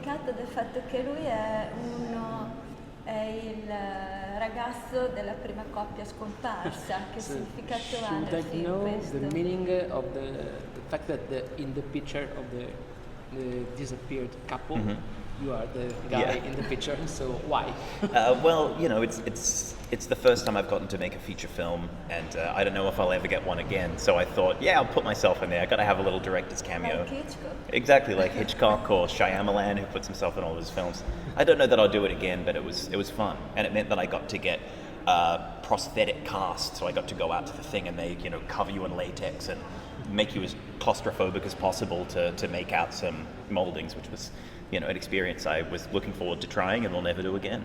significato del fatto che lui è il ragazzo della prima coppia scomparsa. Che significato ha nel Should I film know questo? the meaning of the fact that in the picture of the disappeared couple, you are the guy in the picture, so why? Well, you know, it's the first time I've gotten to make a feature film, and I don't know if I'll ever get one again. So I thought, yeah, I'll put myself in there. I got to have a little director's cameo. Like Hitchcock. Exactly, like Hitchcock or Shyamalan, who puts himself in all of his films. I don't know that I'll do it again, but it was fun, and it meant that I got to get prosthetic cast. So I got to go out to the thing, and they cover you in latex and make you as claustrophobic as possible to make out some moldings, which was an experience I was looking forward to trying and will never do again.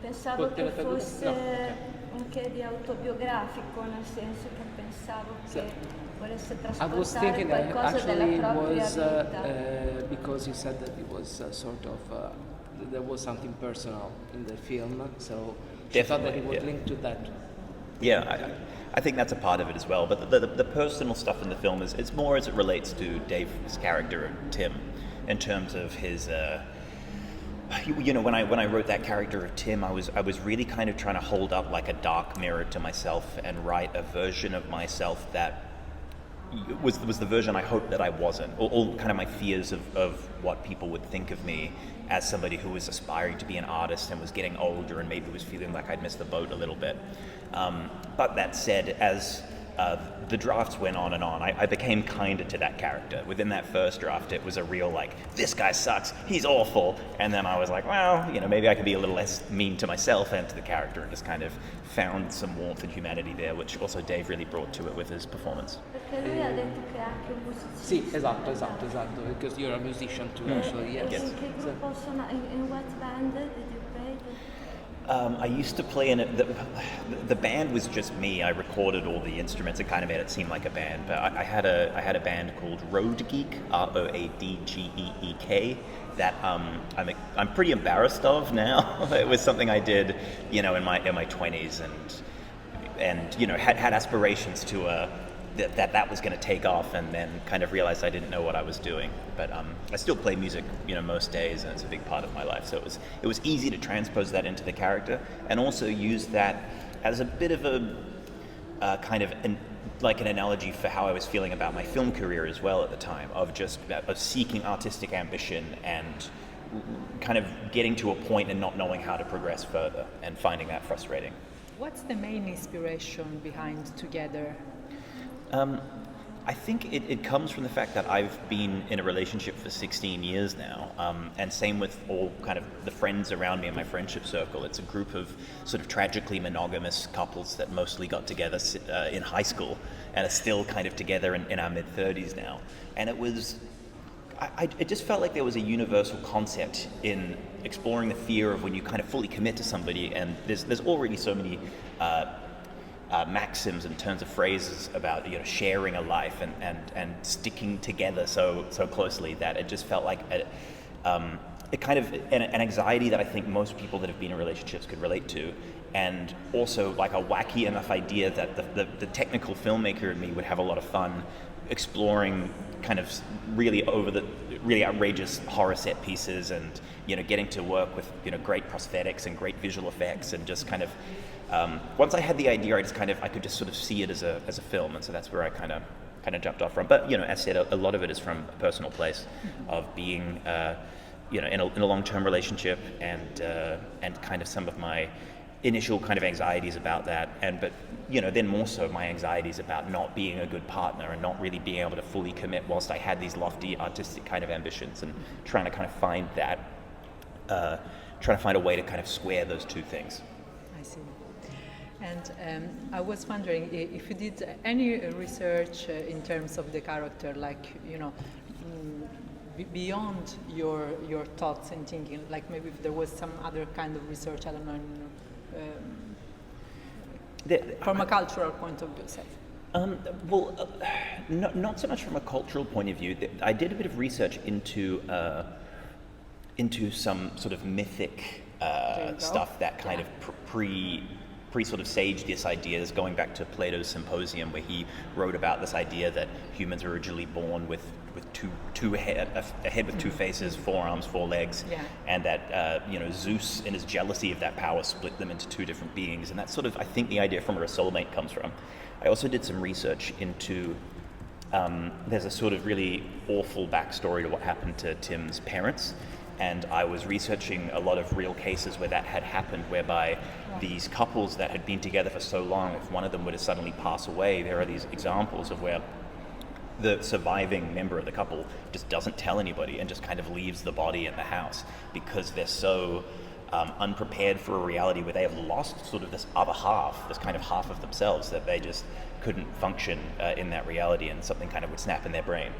Pensavo che fosse anche di autobiografico, nel senso che pensavo che volesse trasportare qualcosa della propria vita. Because you said that it was there was something personal in the film, so I thought that it would link to that. Yeah, I think that's a part of it as well. But the personal stuff in the film it's more as it relates to Dave's character, Tim, in terms of his. When I wrote that character of Tim, I was really kind of trying to hold up like a dark mirror to myself and write a version of myself that was the version I hoped that I wasn't. All kind of my fears of what people would think of me as somebody who was aspiring to be an artist and was getting older and maybe was feeling like I'd missed the boat a little bit. But that said, as the drafts went on and on, I became kinder to that character. Within that first draft, it was a real this guy sucks, he's awful. And then I was like, well, maybe I could be a little less mean to myself and to the character, and just kind of found some warmth and humanity there, which also Dave really brought to it with his performance. Perché lui ha detto che è anche un musicista. Sì, esatto, because you're a musician too, actually, yes. In che gruppo in what band did you play? I used to play in it. The band was just me. I recorded all the instruments. It kind of made it seem like a band. But I had a band called Road Geek, ROADGEEK. That I'm pretty embarrassed of now. It was something I did, in my 20s, and had aspirations to that was going to take off, and then kind of realized I didn't know what I was doing. But I still play music, most days, and it's a big part of my life. So it was easy to transpose that into the character, and also use that as a bit of a kind of an analogy for how I was feeling about my film career as well at the time, of seeking artistic ambition and kind of getting to a point and not knowing how to progress further, and finding that frustrating. What's the main inspiration behind Together? I think it comes from the fact that I've been in a relationship for 16 years now, and same with all kind of the friends around me in my friendship circle. It's a group of sort of tragically monogamous couples that mostly got together in high school and are still kind of together in our mid-30s now. And it just felt like there was a universal concept in exploring the fear of when you kind of fully commit to somebody, and there's already so many maxims and turns of phrases about sharing a life and sticking together so closely, that it just felt like it kind of an anxiety that I think most people that have been in relationships could relate to, and also like a wacky enough idea that the technical filmmaker in me would have a lot of fun exploring kind of really outrageous horror set pieces, and getting to work with great prosthetics and great visual effects, and just kind of once I had the idea, I could just sort of see it as a film, and so that's where I kind of jumped off from. But as said, a lot of it is from a personal place of being in a long-term relationship, and kind of some of my initial kind of anxieties about that, but then more so my anxieties about not being a good partner and not really being able to fully commit whilst I had these lofty artistic kind of ambitions, and trying to kind of find that, trying to find a way to kind of square those two things. I see. And I was wondering if you did any research in terms of the character, like beyond your thoughts and thinking, like maybe if there was some other kind of research, I don't know, from a cultural point of view, say. Not so much from a cultural point of view. I did a bit of research into some sort of mythic stuff that kind of pre sort of saged this idea, going back to Plato's Symposium, where he wrote about this idea that humans were originally born with a head with two faces, 4 arms, 4 legs, and that Zeus in his jealousy of that power split them into 2 different beings, and that's sort of I think the idea from where a soulmate comes from. I also did some research into there's a sort of really awful backstory to what happened to Tim's parents. And I was researching a lot of real cases where that had happened, whereby these couples that had been together for so long, if one of them were to suddenly pass away, there are these examples of where the surviving member of the couple just doesn't tell anybody and just kind of leaves the body in the house because they're so unprepared for a reality where they have lost sort of this other half, this kind of half of themselves, that they just couldn't function in that reality, and something kind of would snap in their brain.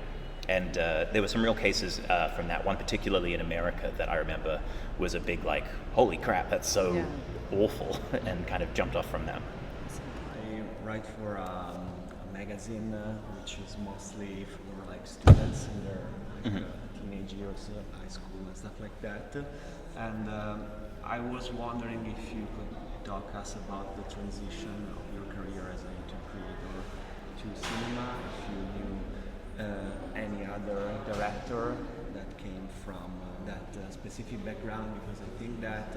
And there were some real cases from that one, particularly in America, that I remember was a big like, holy crap, that's so awful, and kind of jumped off from that. I write for a magazine which is mostly for like students in their teenage years, high school and stuff like that. And I was wondering if you could talk us about the transition of your career as a YouTube creator to cinema, if you knew any other director that came from that specific background, because I think that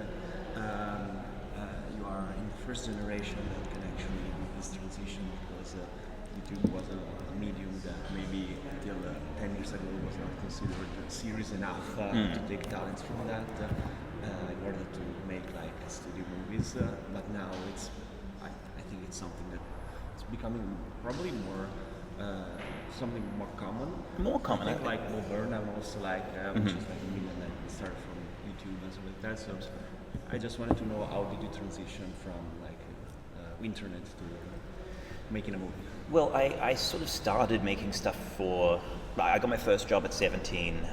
you are in the first generation that can actually do this transition, because YouTube was a medium that maybe till 10 years ago was not considered serious enough to take talents from that in order to make like studio movies, but now I think it's something that it's becoming probably more something more common. I think like Modern and also like which is like a medium that started from YouTube and stuff like that. So I just wanted to know, how did you transition from like internet to making a movie? Well, I sort of started making stuff I got my first job at 17,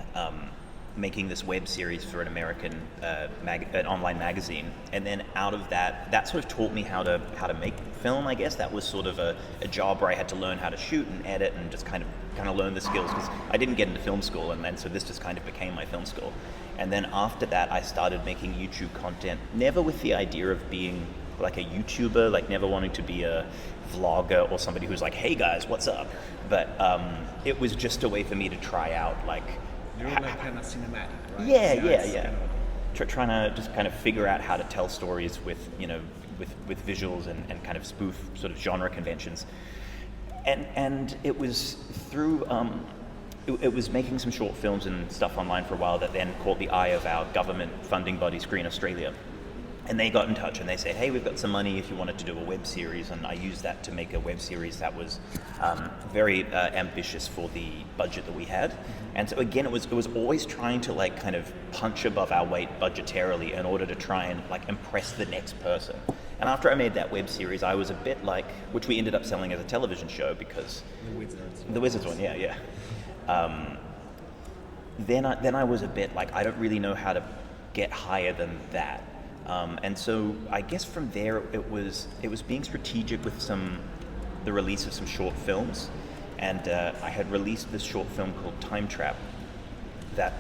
making this web series for an American an online magazine, and then out of that sort of taught me how to make film. I guess that was sort of a job where I had to learn how to shoot and edit and just kind of learn the skills, because I didn't get into film school, and then so this just kind of became my film school. And then after that, I started making YouTube content, never with the idea of being like a YouTuber, like never wanting to be a vlogger or somebody who's like, hey guys, what's up? But it was just a way for me to try out like. You're like kind of cinematic, right? Yeah. Trying to just kind of figure out how to tell stories with visuals and kind of spoof sort of genre conventions. And it was through it was making some short films and stuff online for a while that then caught the eye of our government funding body, Screen Australia. And they got in touch and they said, hey, we've got some money if you wanted to do a web series. And I used that to make a web series that was very ambitious for the budget that we had. And so again, it was always trying to like kind of punch above our weight budgetarily in order to try and like impress the next person. And after I made that web series, I was a bit like, which we ended up selling as a television show because the Wizards one, yeah. Then I was a bit like, I don't really know how to get higher than that. And so I guess from there it was being strategic with the release of some short films, and I had released this short film called Time Trap that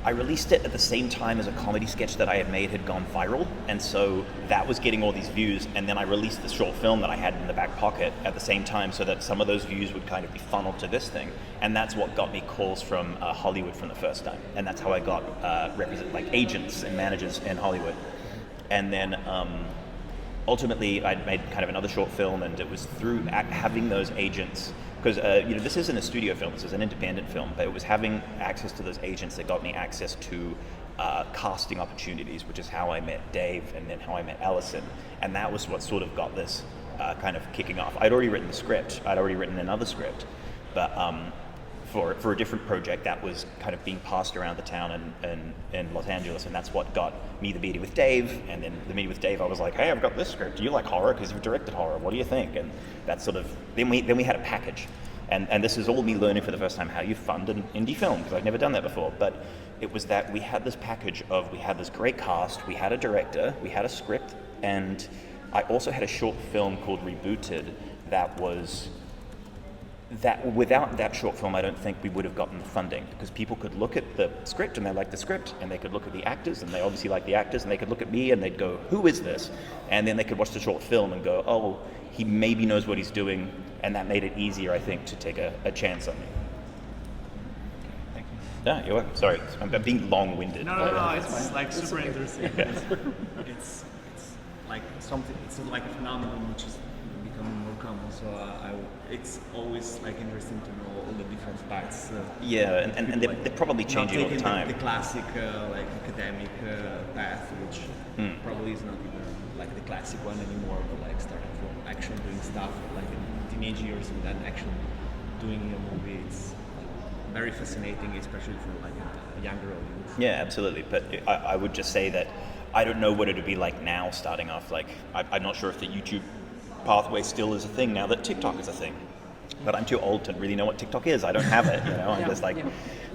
I released it at the same time as a comedy sketch that I had made had gone viral, and so that was getting all these views, and then I released the short film that I had in the back pocket at the same time, so that some of those views would kind of be funneled to this thing, and that's what got me calls from Hollywood from the first time, and that's how I got agents and managers in Hollywood. And then ultimately I'd made kind of another short film, and it was through having those agents, because this isn't a studio film, this is an independent film, but it was having access to those agents that got me access to casting opportunities, which is how I met Dave and then how I met Allison, and that was what sort of got this kind of kicking off. I'd already written the script, I'd already written another script, but for a different project that was kind of being passed around the town in Los Angeles, and that's what got me the meeting with Dave. And then the meeting with Dave, I was like, hey, I've got this script. Do you like horror? Because you've directed horror. What do you think? And that sort of, then we had a package. And this is all me learning for the first time how you fund an indie film, because I'd never done that before. But it was that we had this package of, we had this great cast, we had a director, we had a script, and I also had a short film called Rebooted that without that short film, I don't think we would have gotten the funding, because people could look at the script and they liked the script, and they could look at the actors and they obviously liked the actors, and they could look at me and they'd go, who is this? And then they could watch the short film and go, oh, he maybe knows what he's doing, and that made it easier, I think, to take a chance on me. No, you're welcome. Sorry, I'm being long-winded. No, it's like super interesting. It's like something. It's like a phenomenon which is becoming more common. So it's always like interesting to know all the different paths. Yeah, and they're probably changing all the time. The classic like academic path, which probably is not even like the classic one anymore, but like starting from action, doing stuff like in teenage years, and then actually doing a movie. It's very fascinating, especially for like a younger audience. Yeah, absolutely. But I would just say that I don't know what it would be like now starting off. Like, I'm not sure if the YouTube pathway still is a thing now that TikTok is a thing. But I'm too old to really know what TikTok is. I don't have it, you know. I'm just like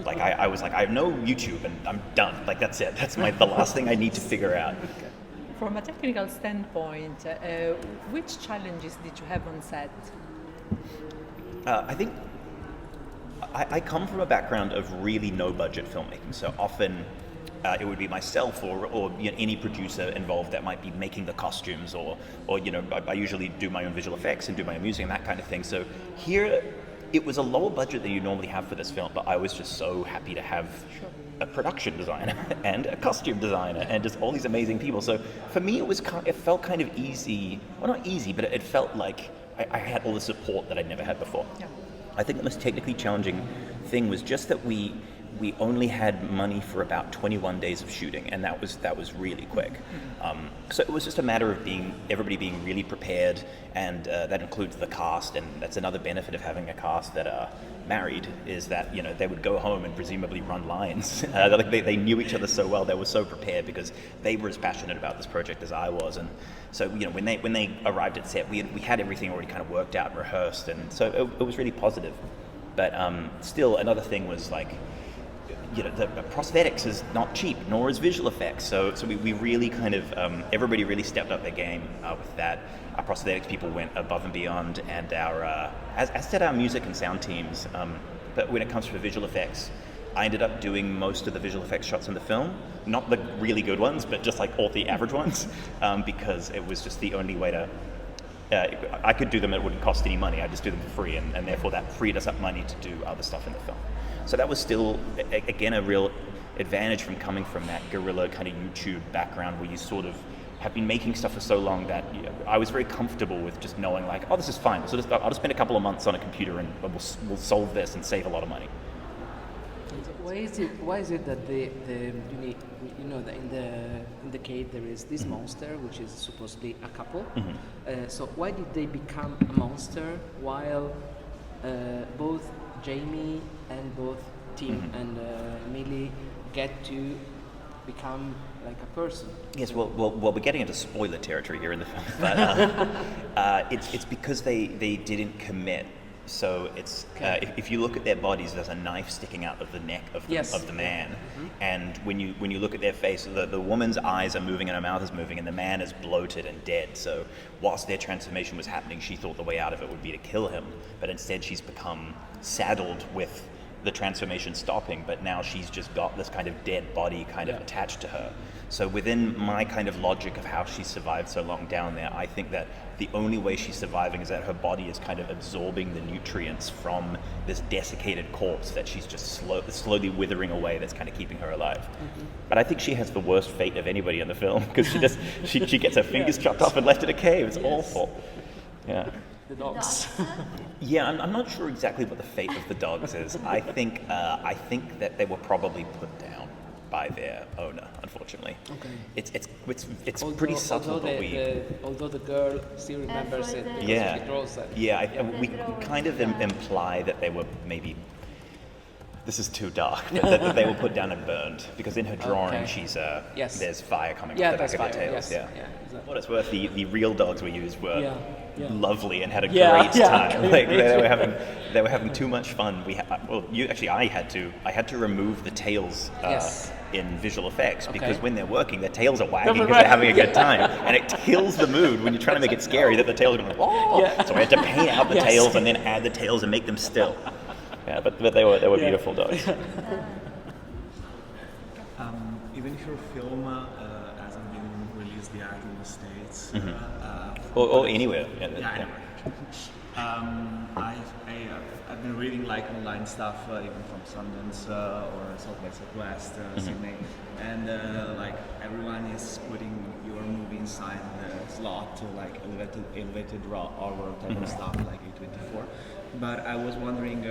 I was like, I know YouTube and I'm done. Like, that's it. That's the last thing I need to figure out. From a technical standpoint, which challenges did you have on set? I think I come from a background of really no budget filmmaking, so often it would be myself or you know, any producer involved that might be making the costumes or you know, I usually do my own visual effects and do my own music and that kind of thing. So here it was a lower budget than you normally have for this film, but I was just so happy to have a production designer and a costume designer and just all these amazing people. So for me it felt kind of easy, well not easy, but it felt like I had all the support that I'd never had before. Yeah. I think the most technically challenging thing was just that we only had money for about 21 days of shooting, and that was really quick. So it was just a matter of everybody being really prepared, and that includes the cast. And that's another benefit of having a cast that are married, is that you know they would go home and presumably run lines. They knew each other so well. They were so prepared because they were as passionate about this project as I was. And so you know when they arrived at set, we had everything already kind of worked out and rehearsed, and so it was really positive. But still, another thing was like, you know, the prosthetics is not cheap, nor is visual effects. So we really kind of, everybody really stepped up their game with that. Our prosthetics people went above and beyond, and as did our music and sound teams. But when it comes to visual effects, I ended up doing most of the visual effects shots in the film. Not the really good ones, but just like all the average ones, because it was just the only way to, I could do them, it wouldn't cost any money. I just do them for free, and therefore that freed us up money to do other stuff in the film. So that was still, again, a real advantage from coming from that guerrilla kind of YouTube background where you sort of have been making stuff for so long that you know, I was very comfortable with just knowing like, oh, this is fine. So I'll just spend a couple of months on a computer and we'll solve this and save a lot of money. Why is it that in the cave there is this monster which is supposedly a couple? So why did they become a monster while both Jamie and both Tim and Millie get to become like a person? Yes, well, we're getting into spoiler territory here in the film, but it's because they didn't commit. So it's if you look at their bodies, there's a knife sticking out of the neck of the man, and when you look at their face, the woman's eyes are moving and her mouth is moving, and the man is bloated and dead. So whilst their transformation was happening, she thought the way out of it would be to kill him, but instead she's become saddled with the transformation stopping, but now she's just got this kind of dead body kind of attached to her. So within my kind of logic of how she survived so long down there, I think that the only way she's surviving is that her body is kind of absorbing the nutrients from this desiccated corpse that she's just slowly withering away, that's kind of keeping her alive. But I think she has the worst fate of anybody in the film, because she gets her fingers chopped off and left in a cave. It's awful. Yeah. The dogs. Yeah, I'm not sure exactly what the fate of the dogs is. I think that they were probably put down by their owner, unfortunately. Okay. It's pretty subtle, but although the girl still remembers it. Yeah. She draws that. Yeah, we kind of imply that they were maybe. This is too dark, but that they were put down and burned, because in her drawing she's there's fire coming off the back of her tails. Yeah. Exactly. What it's worth, the real dogs we used were lovely and had a great time. Like they were having too much fun. I had to remove the tails in visual effects, because when they're working, their tails are wagging because they're having a good time, and it kills the mood when you're trying to make it scary that the tails are going So I had to paint out the tails and then add the tails and make them still. Yeah, but they were beautiful dogs. Even if your film hasn't been released yet in the States, or anywhere. Anywhere. I've been reading like online stuff, even from Sundance or South by Southwest, Sydney, and like everyone is putting your movie inside the slot, like elevated horror type of stuff, like A24. But I was wondering,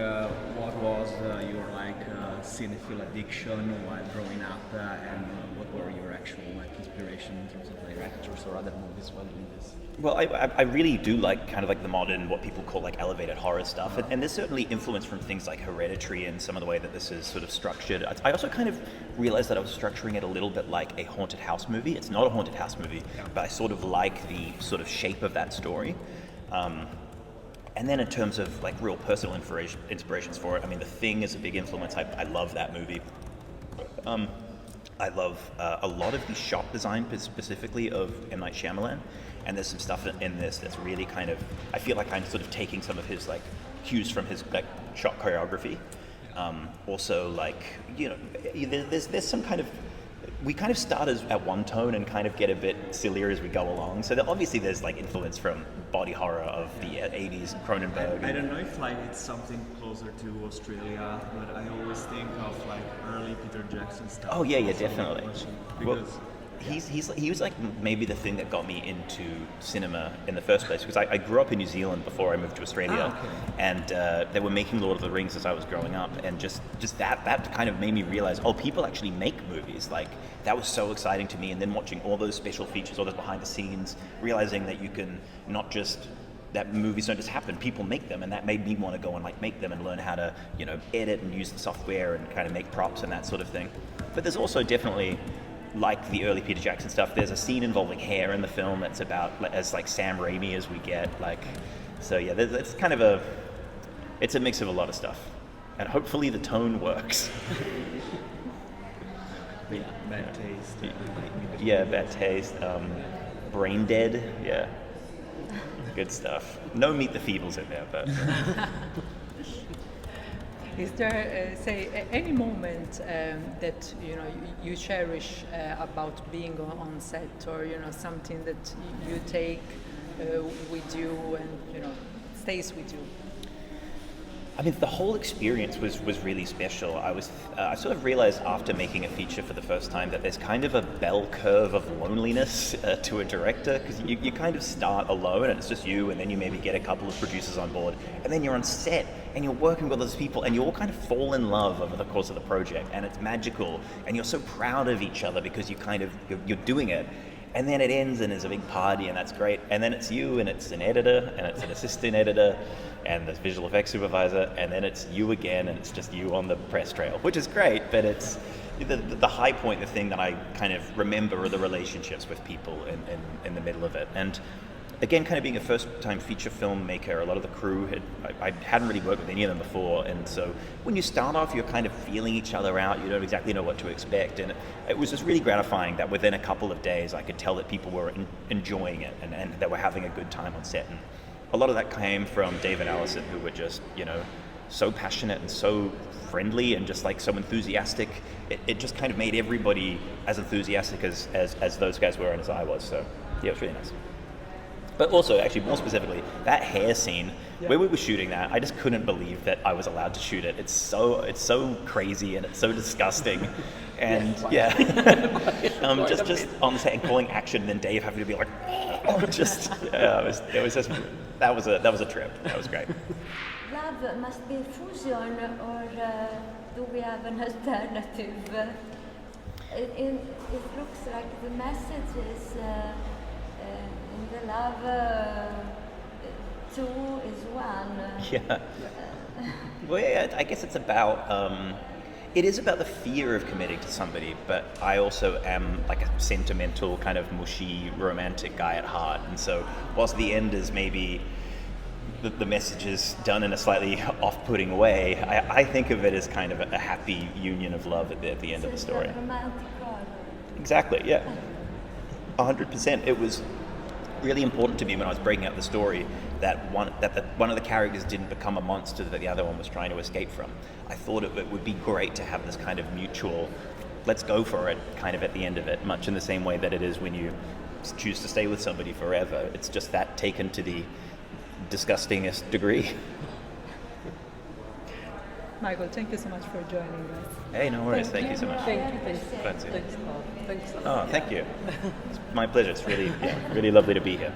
what was your like cinephile addiction while growing up, and what were your actual like inspiration in terms of directors or other movies while doing this? Well, I really do like kind of like the modern, what people call like elevated horror stuff, and there's certainly influence from things like Hereditary and some of the way that this is sort of structured. I also kind of realized that I was structuring it a little bit like a haunted house movie. It's not a haunted house movie, but I sort of like the sort of shape of that story. And then in terms of like real personal inspirations for it, I mean, The Thing is a big influence. I love that movie. I love a lot of the shot design, specifically of M. Night Shyamalan, and there's some stuff in this that's really kind of, I feel like I'm sort of taking some of his like cues from his like shot choreography. Also, like, you know, there's some kind of, we kind of start at one tone and kind of get a bit sillier as we go along. So obviously there's like influence from body horror of the 80s, Cronenberg. I don't know if like it's something closer to Australia, but I always think of like early Peter Jackson stuff. Oh yeah, definitely. Because he was like maybe the thing that got me into cinema in the first place, because I grew up in New Zealand before I moved to Australia, and they were making Lord of the Rings as I was growing up, and just that kind of made me realize, oh, people actually make movies. Like, that was so exciting to me. And then watching all those special features, all those behind the scenes, realizing that you can not just, that movies don't just happen, people make them, and that made me want to go and like make them and learn how to, you know, edit and use the software and kind of make props and that sort of thing. But there's also definitely, like the early Peter Jackson stuff, there's a scene involving hair in the film that's about as like Sam Raimi as we get, like, so yeah, it's kind of it's a mix of a lot of stuff, and hopefully the tone works. Bad Taste. Yeah, Bad Taste, Brain Dead, yeah, good stuff. No Meet the Feebles in there, but is there, say, any moment that you know you cherish about being on set, or you know something that you take with you and you know stays with you? I mean, the whole experience was really special. I sort of realized after making a feature for the first time that there's kind of a bell curve of loneliness to a director, because you kind of start alone and it's just you, and then you maybe get a couple of producers on board, and then you're on set and you're working with those people and you all kind of fall in love over the course of the project, and it's magical, and you're so proud of each other because you're doing it. And then it ends and there's a big party, and that's great. And then it's you, and it's an editor, and it's an assistant editor, and the visual effects supervisor, and then it's you again, and it's just you on the press trail, which is great. But it's the high point, the thing that I kind of remember, are the relationships with people in the middle of it. And again, kind of being a first-time feature filmmaker, a lot of the crew I hadn't really worked with any of them before, and so when you start off, you're kind of feeling each other out. You don't exactly know what to expect, and it was just really gratifying that within a couple of days, I could tell that people were enjoying it and they were having a good time on set. And a lot of that came from Dave and Allison, who were just, you know, so passionate and so friendly and just like so enthusiastic. It just kind of made everybody as enthusiastic as those guys were and as I was. So yeah, it was really nice. But also, actually, more specifically, that hair scene, where we were shooting that, I just couldn't believe that I was allowed to shoot it. It's so crazy and it's so disgusting, and just on the set and calling action, and then Dave having to be like, it was just that was a trip. That was great. Love must be fusion, or do we have an alternative? It looks like the message is. The love two is one. Yeah. Well, yeah, I guess it's about. It is about the fear of committing to somebody, but I also am like a sentimental, kind of mushy, romantic guy at heart, and so whilst the end is maybe the message is done in a slightly off-putting way, I think of it as kind of a happy union of love at the end of the story. Romantic horror. Exactly. Yeah. 100%. It was really important to me when I was breaking out the story that one of the characters didn't become a monster that the other one was trying to escape from. I thought it would be great to have this kind of mutual, let's go for it, kind of at the end of it, much in the same way that it is when you choose to stay with somebody forever. It's just that taken to the disgustingest degree. Michael, thank you so much for joining us. Hey, no worries. Thank you so much. Thank you. Grazie. Thanks. Oh, thank you. It's my pleasure. It's really, really lovely to be here.